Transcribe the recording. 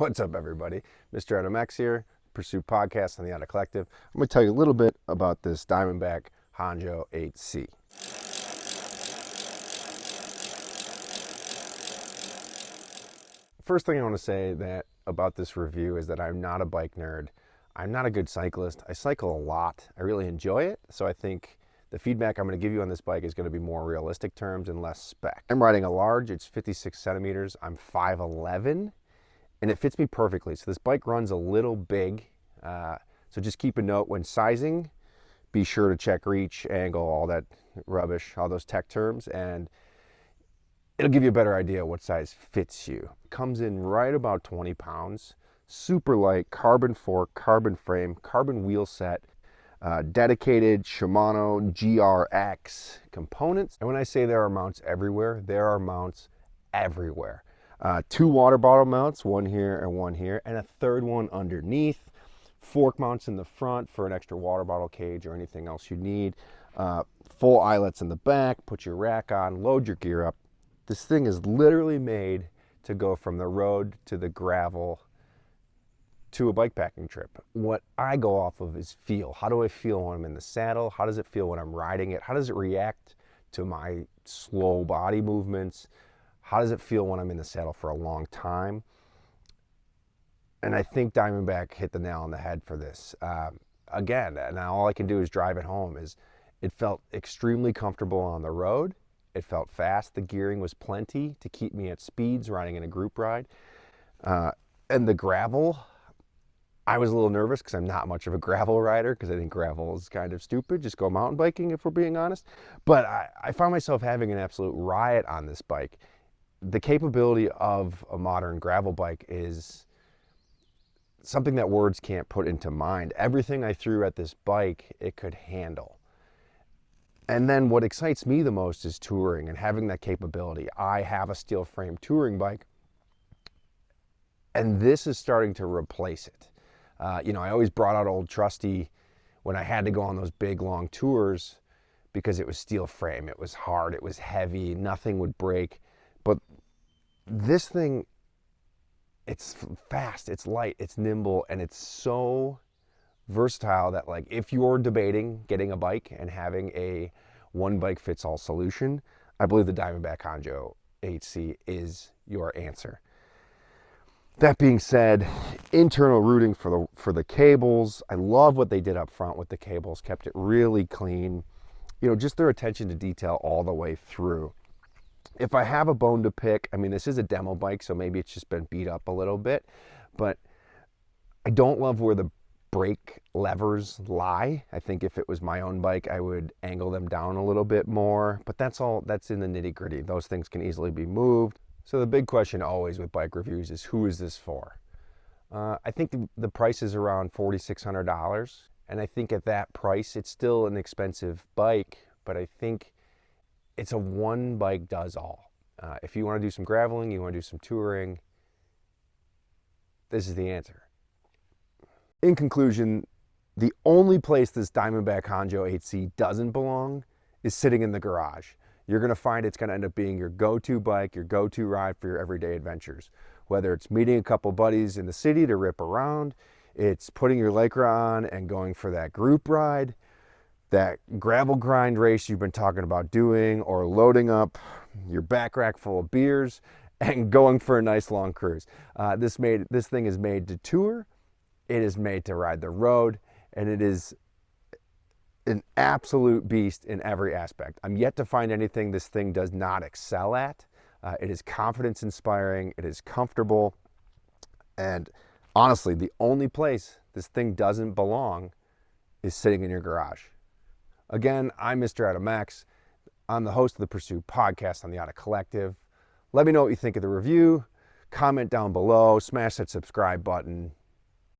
What's up, everybody? Mr. AdamX here, Pursue Podcast on the Auto Collective. I'm going to tell you a little bit about this Diamondback Haanjo 8C. First thing I want to say about this review is that I'm not a bike nerd. I'm not a good cyclist. I cycle a lot. I really enjoy it, so I think the feedback I'm going to give you on this bike is going to be more realistic terms and less spec. I'm riding a large. It's 56 centimeters. I'm 5'11", and it fits me perfectly. So this bike runs a little big. So just keep a note when sizing. Be sure to check reach, angle, all that rubbish, all those tech terms, and it'll give you a better idea what size fits you. Comes in right about 20 pounds. Super light, carbon fork, carbon frame, carbon wheel set. Dedicated Shimano GRX components. And when I say there are mounts everywhere, there are mounts everywhere. 2 water bottle mounts, one here and one here, and a third one underneath. Fork mounts in the front for an extra water bottle cage or anything else you need. Full eyelets in the back, put your rack on, load your gear up. This thing is literally made to go from the road to the gravel to a bikepacking trip. What I go off of is feel. How do I feel when I'm in the saddle? How does it feel when I'm riding it? How does it react to my slow body movements? How does it feel when I'm in the saddle for a long time? And I think Diamondback hit the nail on the head for this. Again, now all I can do is drive it home. It felt extremely comfortable on the road. It felt fast. The gearing was plenty to keep me at speeds riding in a group ride. And the gravel, I was a little nervous because I'm not much of a gravel rider because I think gravel is kind of stupid. Just go mountain biking if we're being honest. But I found myself having an absolute riot on this bike. The capability of a modern gravel bike is something that words can't put into mind. Everything I threw at this bike, it could handle. And then what excites me the most is touring and having that capability. I have a steel frame touring bike, and this is starting to replace it. I always brought out old trusty when I had to go on those big long tours because it was steel frame. It was hard, it was heavy, nothing would break. But this thing, it's fast, it's light, it's nimble, and it's so versatile that, like, if you're debating getting a bike and having a one bike fits all solution, I believe the Diamondback Haanjo 8C is your answer. That being said, internal routing for the cables. I love what they did up front with the cables, kept it really clean. Just their attention to detail all the way through. If I have a bone to pick, I mean, this is a demo bike, so maybe it's just been beat up a little bit, but I don't love where the brake levers lie. I think if it was my own bike, I would angle them down a little bit more, but that's in the nitty gritty. Those things can easily be moved. So the big question always with bike reviews is, who is this for? I think the price is around $4,600, and I think at that price, it's still an expensive bike, but I think it's a one bike does all. If you want to do some graveling, you want to do some touring, this is the answer. In conclusion, the only place this Diamondback Haanjo 8C doesn't belong is sitting in the garage. You're going to find it's going to end up being your go-to bike, your go-to ride for your everyday adventures. Whether it's meeting a couple buddies in the city to rip around, it's putting your Lycra on and going for that group ride, that gravel grind race you've been talking about doing, or loading up your back rack full of beers and going for a nice long cruise. This thing is made to tour. It is made to ride the road, and it is an absolute beast in every aspect. I'm yet to find anything this thing does not excel at. It is confidence inspiring, it is comfortable, and honestly, the only place this thing doesn't belong is sitting in your garage. Again, I'm Mr. AdamX. I'm the host of the Pursue Podcast on the Auto Collective. Let me know what you think of the review. Comment down below, smash that subscribe button.